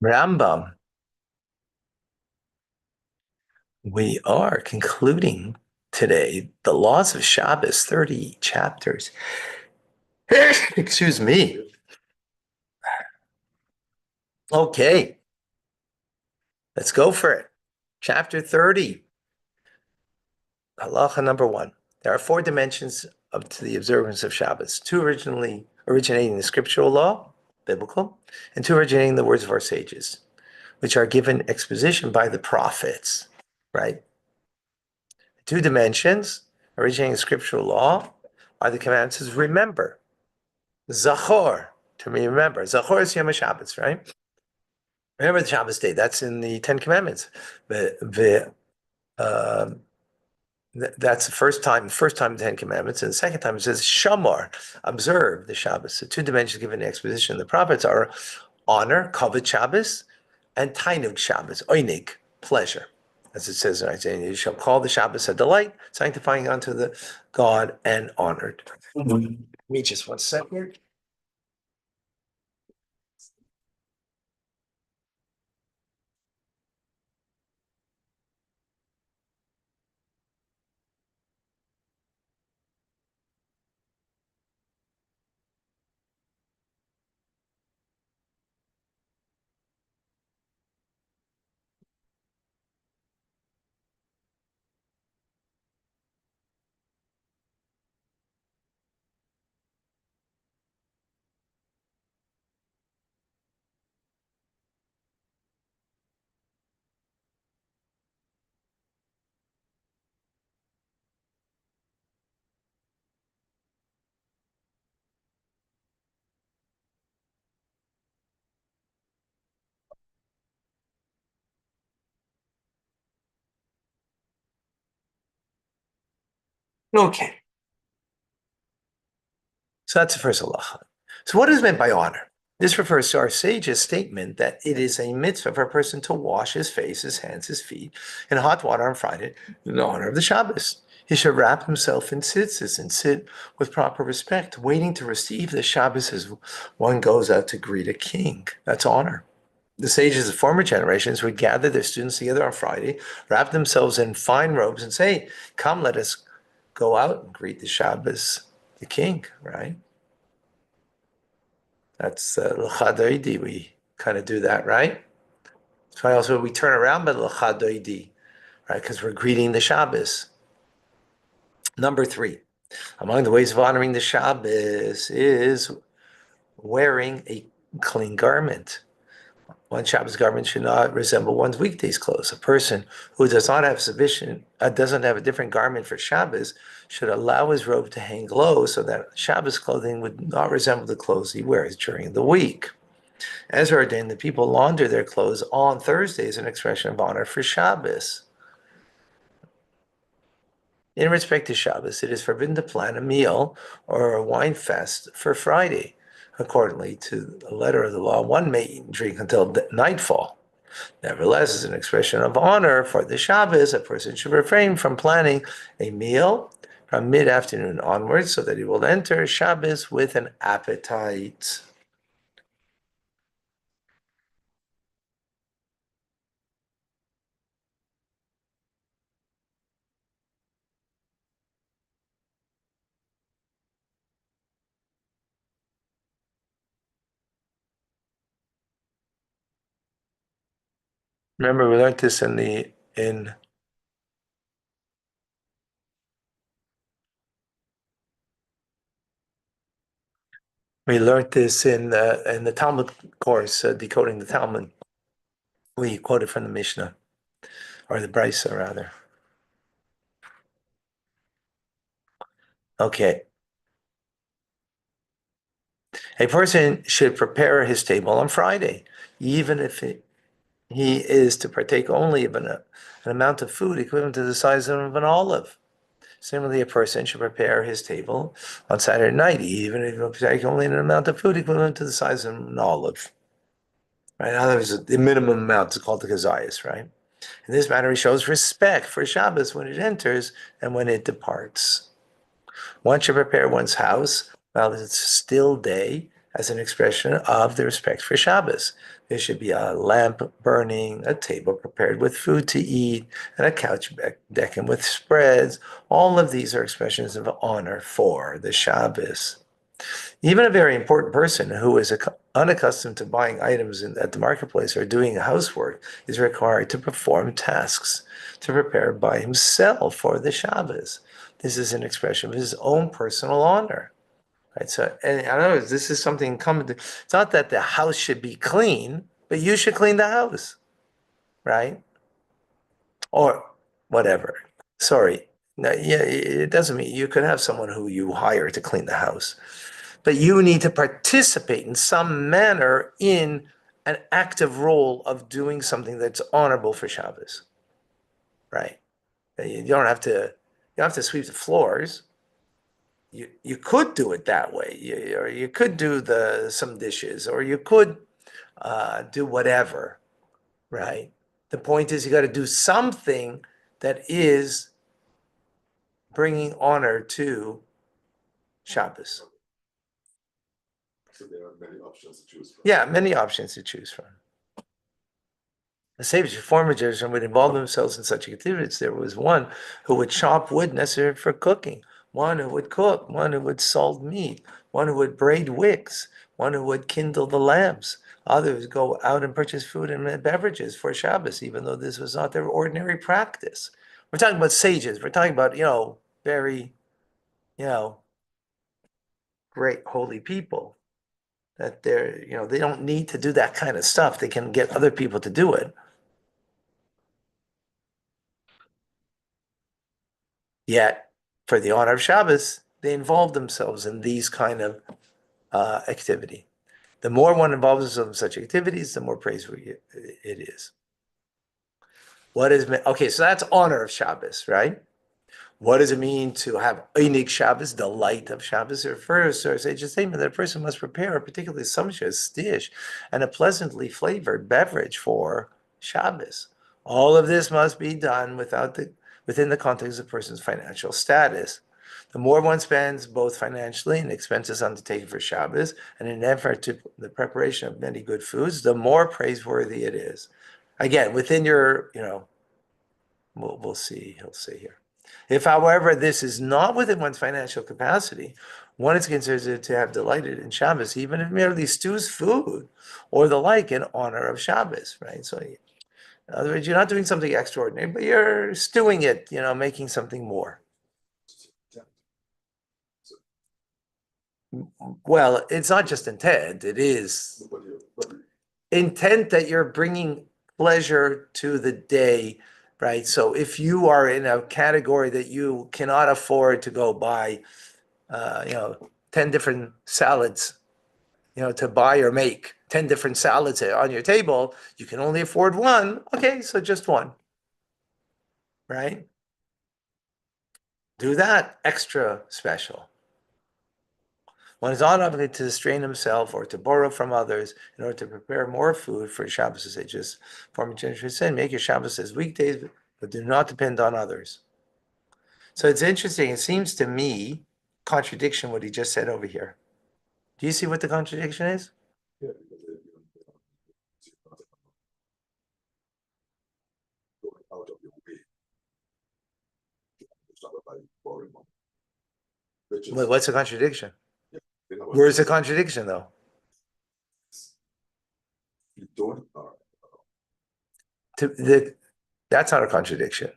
Rambam, we are concluding today the laws of Shabbos, 30 chapters. Excuse me. Okay, let's go for it. Chapter 30, halacha number one. There are four dimensions to the observance of Shabbos, two originating the scriptural law, biblical, and two originating the words of our sages, which are given exposition by the prophets, right? Two dimensions originating the scriptural law are the commandments of remember. Zachor, to remember. Zachor is Yom Shabbos, right? Remember the Shabbos day. That's in the Ten Commandments. Uh, that's the first time. First time the Ten Commandments, and the second time it says Shamar, observe the Shabbos. So two dimensions given in the exposition. The prophets are honor, kavod Shabbos, and tainug Shabbos, oinig, pleasure. As it says in Isaiah, you shall call the Shabbos a delight, sanctifying unto the God and honored. Let me just 1 second. Okay. So that's the first halacha. So what is meant by honor? This refers to our sage's statement that it is a mitzvah for a person to wash his face, his hands, his feet in hot water on Friday in honor of the Shabbos. He should wrap himself in tzitzis and sit with proper respect, waiting to receive the Shabbos as one goes out to greet a king. That's honor. The sages of former generations would gather their students together on Friday, wrap themselves in fine robes, and say, "Come, let us go out and greet the Shabbos, the king," right? That's l'chadoidi. We kind of do that, right? That's why also we turn around by l'chadoidi, right? Because we're greeting the Shabbos. Number three, among the ways of honoring the Shabbos is wearing a clean garment. One Shabbos garment should not resemble one's weekdays clothes. A person who doesn't have a different garment for Shabbos should allow his robe to hang low so that Shabbos clothing would not resemble the clothes he wears during the week. As ordained, the people launder their clothes on Thursdays, an expression of honor for Shabbos. In respect to Shabbos, it is forbidden to plan a meal or a wine fest for Friday. Accordingly to the letter of the law, one may eat and drink until nightfall. Nevertheless, as an expression of honor for the Shabbos, a person should refrain from planning a meal from mid-afternoon onwards so that he will enter Shabbos with an appetite. Remember, we learned this in we learned this in the Talmud course, decoding the Talmud. We quoted from the Mishnah, or the Brisa rather. Okay. A person should prepare his table on Friday, even if he is to partake only of an amount of food equivalent to the size of an olive. Similarly, a person should prepare his table on Saturday night, even if he will partake only in an amount of food equivalent to the size of an olive. Right? In other words, the minimum amount is called the kazayas, right? In this manner, he shows respect for Shabbos when it enters and when it departs. One should prepare one's house while it's still day, as an expression of the respect for Shabbos. There should be a lamp burning, a table prepared with food to eat, and a couch decking with spreads. All of these are expressions of honor for the Shabbos. Even a very important person who is unaccustomed to buying items at the marketplace or doing housework is required to perform tasks to prepare by himself for the Shabbos. This is an expression of his own personal honor. Right. So, and I know this is something common to, it's not that the house should be clean, but you should clean the house, right? Or whatever. Sorry. No, yeah, it doesn't mean you could have someone who you hire to clean the house, but you need to participate in some manner in an active role of doing something that's honorable for Shabbos, right? You don't have to, you don't have to sweep the floors. You could do it that way. Or you could do some dishes, or you could do whatever, right? The point is you got to do something that is bringing honor to Shabbos. So there are many options to choose from. Yeah, many options to choose from. The sages of former generation would involve themselves in such activities. There was one who would chop wood necessary for cooking, one who would cook, one who would salt meat, one who would braid wicks, one who would kindle the lamps. Others go out and purchase food and beverages for Shabbos, even though this was not their ordinary practice. We're talking about sages. We're talking about, very, you know, great holy people that they don't need to do that kind of stuff. They can get other people to do it. Yet, for the honor of Shabbos, they involve themselves in these kind of activity. The more one involves himself in such activities, the more praiseworthy it is. Okay? So that's honor of Shabbos, right? What does it mean to have Einig Shabbos, the light of Shabbos? It refers to a statement that a person must prepare a particularly sumptuous dish and a pleasantly flavored beverage for Shabbos. All of this must be done within the context of a person's financial status. The more one spends, both financially and expenses undertaken for Shabbos, and in an effort to the preparation of many good foods, the more praiseworthy it is. Again, within your, we'll see. He'll say here. If, however, this is not within one's financial capacity, one is considered to have delighted in Shabbos, even if merely stews food or the like in honor of Shabbos, right? So, in other words, you're not doing something extraordinary, but you're stewing it, making something more. Well, it's not just intent, it is intent that you're bringing pleasure to the day, right? So if you are in a category that you cannot afford to go buy, 10 different salads, to buy or make 10 different salads on your table, you can only afford one. Okay, so just one, right? Do that extra special. One is not obligated to strain himself or to borrow from others in order to prepare more food for Shabbos, as I just former generation said. Make your Shabbos as weekdays, but do not depend on others. So it's interesting. It seems to me contradiction what he just said over here. Do you see what the contradiction is? Yeah, because they going out of your way to start by borrowing money. What's the contradiction? Yeah, Where's the contradiction, though? you don't That's not a contradiction,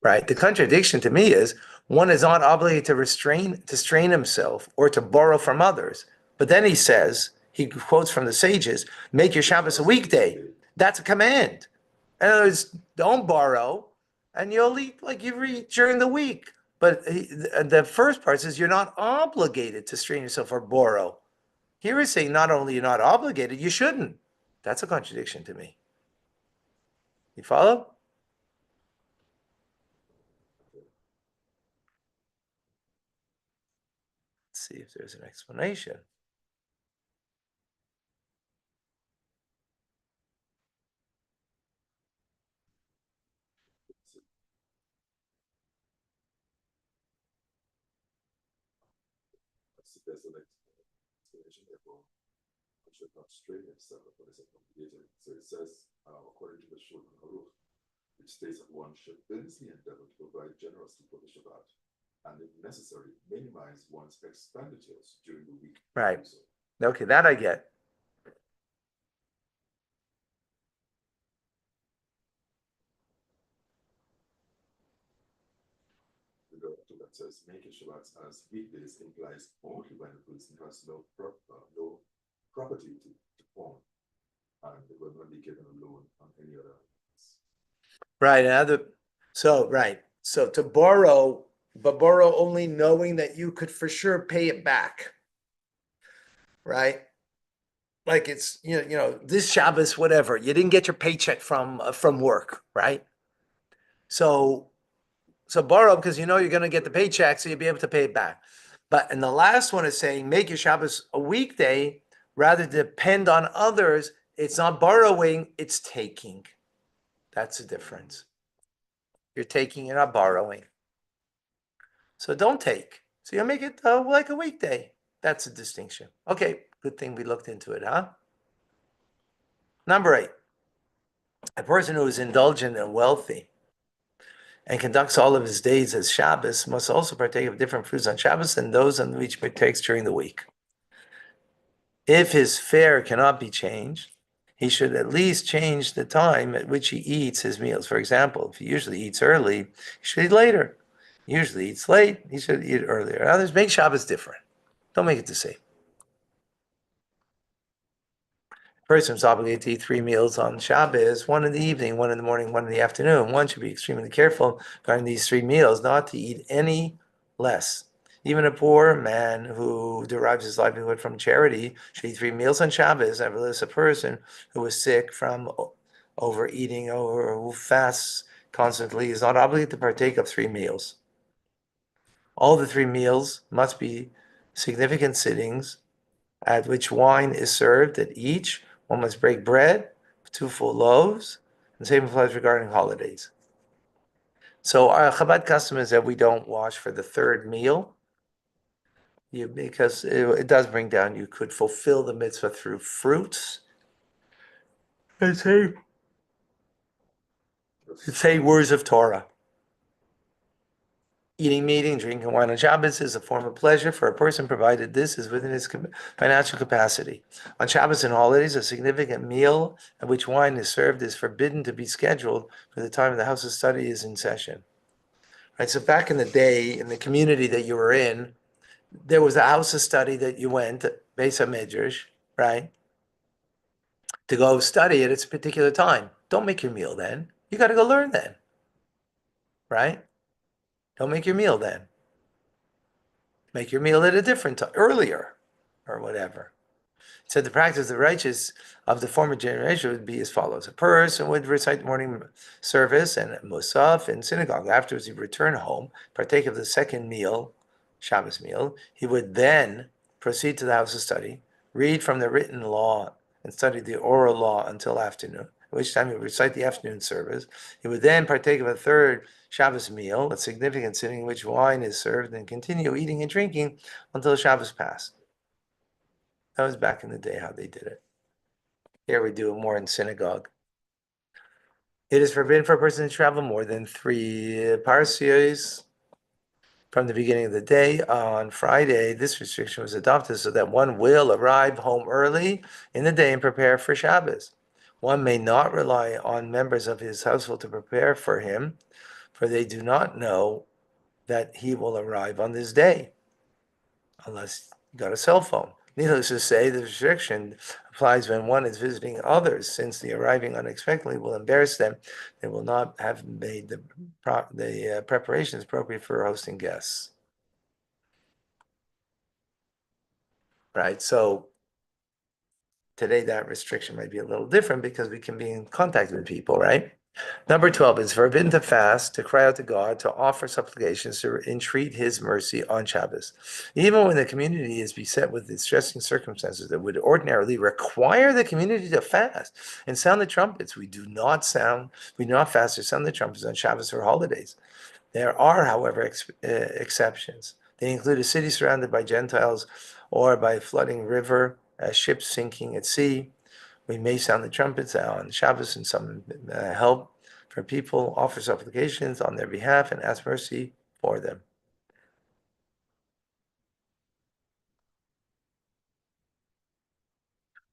right? The contradiction to me is one is not obligated to strain himself or to borrow from others. But then he quotes from the sages, make your Shabbos a weekday. That's a command. In other words, don't borrow, and you'll eat like you eat during the week. But the first part says you're not obligated to strain yourself or borrow. Here he's saying not only you're not obligated, you shouldn't. That's a contradiction to me. You follow? Let's see if there's an explanation. definition, therefore, one should not strain himself upon his obligated. So it says, according to the Shulchan Aruch, which states that one should earnestly endeavor to provide generously for the Shabbat, and if necessary, minimize one's expenditures during the week. Right. Okay, that I get. That says making Shabbats as weekdays implies only when the person has no property to pawn, and it will not be given a loan on any other. Right. So to borrow, but borrow only knowing that you could for sure pay it back. Right? Like it's this Shabbos, whatever. You didn't get your paycheck from work, right? So borrow because you know you're going to get the paycheck, so you'll be able to pay it back. And the last one is saying make your Shabbos a weekday rather depend on others. It's not borrowing, it's taking. That's the difference. You're taking, you're not borrowing. So don't take. So you'll make it like a weekday. That's a distinction. Okay, good thing we looked into it, huh? Number 8. A person who is indulgent and wealthy and conducts all of his days as Shabbos must also partake of different foods on Shabbos than those on which he partakes during the week. If his fare cannot be changed, he should at least change the time at which he eats his meals. For example, if he usually eats early, he should eat later. He usually eats late, he should eat earlier. Others make Shabbos different. Don't make it the same. Person is obligated to eat 3 meals on Shabbos, 1 in the evening, 1 in the morning, 1 in the afternoon. One should be extremely careful regarding these 3 meals, not to eat any less. Even a poor man who derives his livelihood from charity should eat 3 meals on Shabbos. Nevertheless, a person who is sick from overeating or who fasts constantly is not obligated to partake of 3 meals. All the 3 meals must be significant sittings at which wine is served at each. One must break bread, 2 full loaves, and same applies regarding holidays. So our Chabad custom is that we don't wash for the 3rd meal, because it does bring down, you could fulfill the mitzvah through fruits. And say words of Torah. Eating meat and drinking wine on Shabbos is a form of pleasure for a person, provided this is within his financial capacity. On Shabbos and holidays, a significant meal at which wine is served is forbidden to be scheduled for the time the house of study is in session. Right. So back in the day, in the community that you were in, there was a house of study that you went, Beis HaMidrash, right, to go study at its particular time. Don't make your meal then. You got to go learn then, right? Don't make your meal then. Make your meal at a different time, earlier, or whatever. It said the practice of the righteous of the former generation would be as follows. A person would recite morning service and Musaf in synagogue. Afterwards, he'd return home, partake of the second meal, Shabbos meal. He would then proceed to the house of study, read from the written law, and study the oral law until afternoon, at which time he would recite the afternoon service. He would then partake of a third Shabbos meal, a significant sitting in which wine is served, and continue eating and drinking until Shabbos passed. That was back in the day how they did it. Here we do it more in synagogue. It is forbidden for a person to travel more than 3 parseos from the beginning of the day. On Friday, this restriction was adopted so that one will arrive home early in the day and prepare for Shabbos. One may not rely on members of his household to prepare for him, for they do not know that he will arrive on this day, unless you got a cell phone. Needless to say, the restriction applies when one is visiting others, since the arriving unexpectedly will embarrass them. They will not have made the preparations appropriate for hosting guests. Right? So today that restriction might be a little different because we can be in contact with people, right? Number 12, it's forbidden to fast, to cry out to God, to offer supplications, to entreat his mercy on Shabbos. Even when the community is beset with distressing circumstances that would ordinarily require the community to fast and sound the trumpets, we do not fast or sound the trumpets on Shabbos or holidays. There are, however, exceptions. They include a city surrounded by Gentiles or by a flooding river, a ship sinking at sea. We may sound the trumpets on Shabbos and some help for people, offer supplications on their behalf, and ask mercy for them.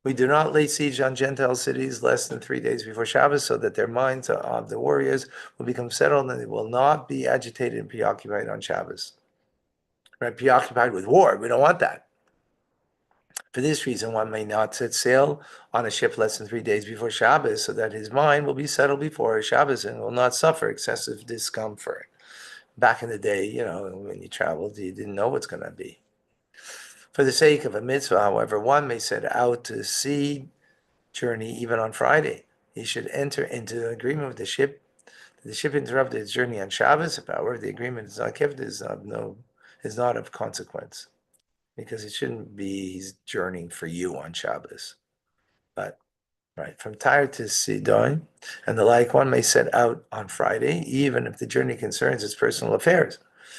We do not lay siege on Gentile cities less than 3 days before Shabbos, so that their minds of the warriors will become settled and they will not be agitated and preoccupied on Shabbos. Right? Preoccupied with war. We don't want that. For this reason, one may not set sail on a ship less than 3 days before Shabbos, so that his mind will be settled before Shabbos and will not suffer excessive discomfort. Back in the day, when you traveled, you didn't know what's going to be. For the sake of a mitzvah, however, one may set out to sea journey even on Friday. He should enter into an agreement with the ship. The ship interrupted its journey on Shabbos. If, however, the agreement is not kept, is not of consequence, because it shouldn't be he's journeying for you on Shabbos. But right, from Tyre to Sidon and the like, one may set out on Friday, even if the journey concerns its personal affairs,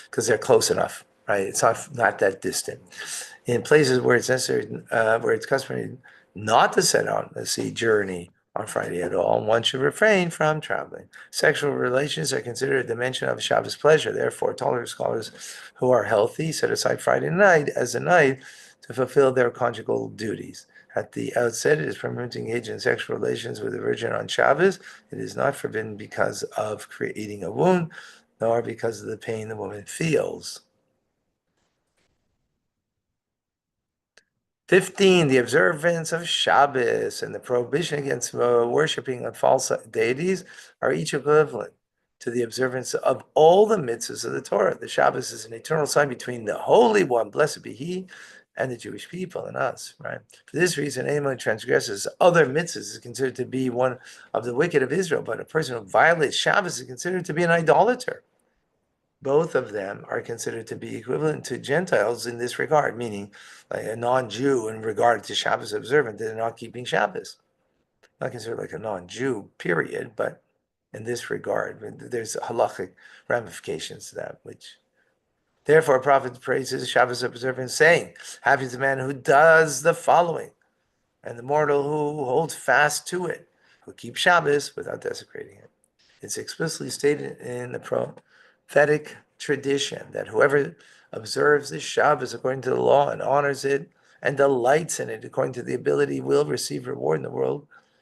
because they're close enough, right? It's not that distant. In places where it's necessary, where it's customary not to set out a sea journey on Friday at all, one should refrain from traveling. Sexual relations are considered a dimension of Shabbos pleasure. Therefore, tolerant scholars who are healthy set aside Friday night as a night to fulfill their conjugal duties. At the outset, it is permitted to engage in sexual relations with a virgin on Shabbos. It is not forbidden because of creating a wound, nor because of the pain the woman feels. 15, the observance of Shabbos and the prohibition against worshiping of false deities are each equivalent to the observance of all the mitzvahs of the Torah. The Shabbos is an eternal sign between the Holy One, blessed be He, and the Jewish people and us, right? For this reason, anyone who transgresses other mitzvahs is considered to be one of the wicked of Israel, but a person who violates Shabbos is considered to be an idolater. Both of them are considered to be equivalent to Gentiles in this regard, meaning like a non-Jew in regard to Shabbos observant, they're not keeping Shabbos. Not considered like a non-Jew, period, but in this regard, there's halachic ramifications to that, which therefore a prophet praises Shabbos observance, saying, happy is the man who does the following, and the mortal who holds fast to it, who keeps Shabbos without desecrating it. It's explicitly stated in the prophetic tradition that whoever observes the Shabbos according to the law and honors it and delights in it according to the ability will receive reward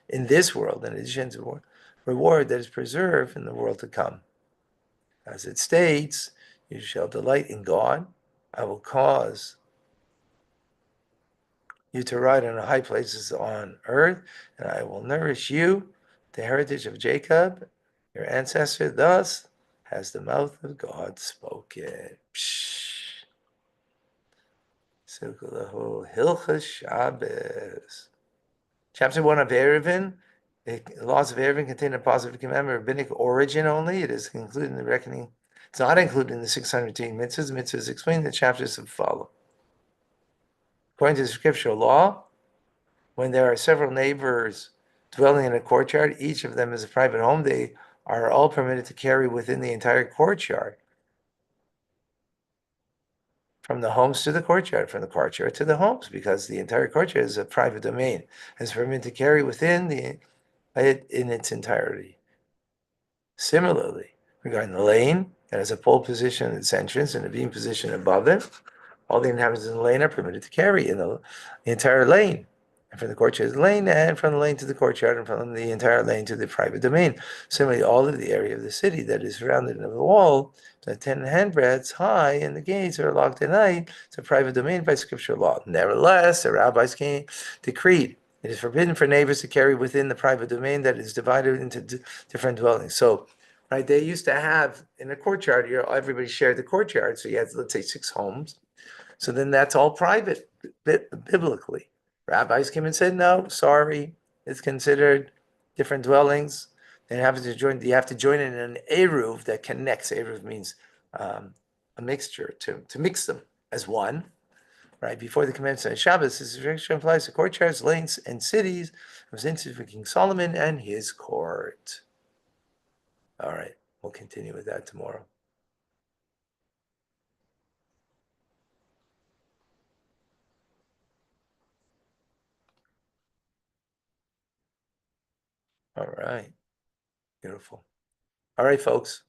in this world, in addition to reward that is preserved in the world to come. As it states, you shall delight in God. I will cause you to ride on high places on earth, and I will nourish you, the heritage of Jacob, your ancestor. Thus has the mouth of God spoken. Hilchas Shabbos. Chapter 1 of Eruvin. The laws of Eruvin contain a positive commandment of rabbinic origin only. It is included in the reckoning. It's not included in the 618 mitzvahs. Mitzvahs explained in the chapters that follow. According to the scriptural law, when there are several neighbors dwelling in a courtyard, each of them is a private home, they are all permitted to carry within the entire courtyard. From the homes to the courtyard, from the courtyard to the homes, because the entire courtyard is a private domain. It's permitted to carry within it in its entirety. Similarly, regarding the lane, it has a pole position at its entrance and a beam position above it. All the inhabitants in the lane are permitted to carry in the entire lane. And from the courtyard to the lane, and from the lane to the courtyard, and from the entire lane to the private domain. Similarly, all of the area of the city that is surrounded in a wall, the 10 handbreadths high, and the gates are locked at night, it's a private domain by scriptural law. Nevertheless, the rabbis decreed it is forbidden for neighbors to carry within the private domain that is divided into different dwellings. So, right, they used to have in a courtyard, everybody shared the courtyard. So you had, let's say, 6 homes. So then that's all private, biblically. Rabbis came and said, no, sorry, it's considered different dwellings. You have to join in an eruv that connects. Eruv means a mixture, to mix them as one. Right before the commencement of Shabbos, this restriction applies to courtyards, lanes, and cities. It was instituted for King Solomon and his court. All right, we'll continue with that tomorrow. All right. Beautiful. All right, folks.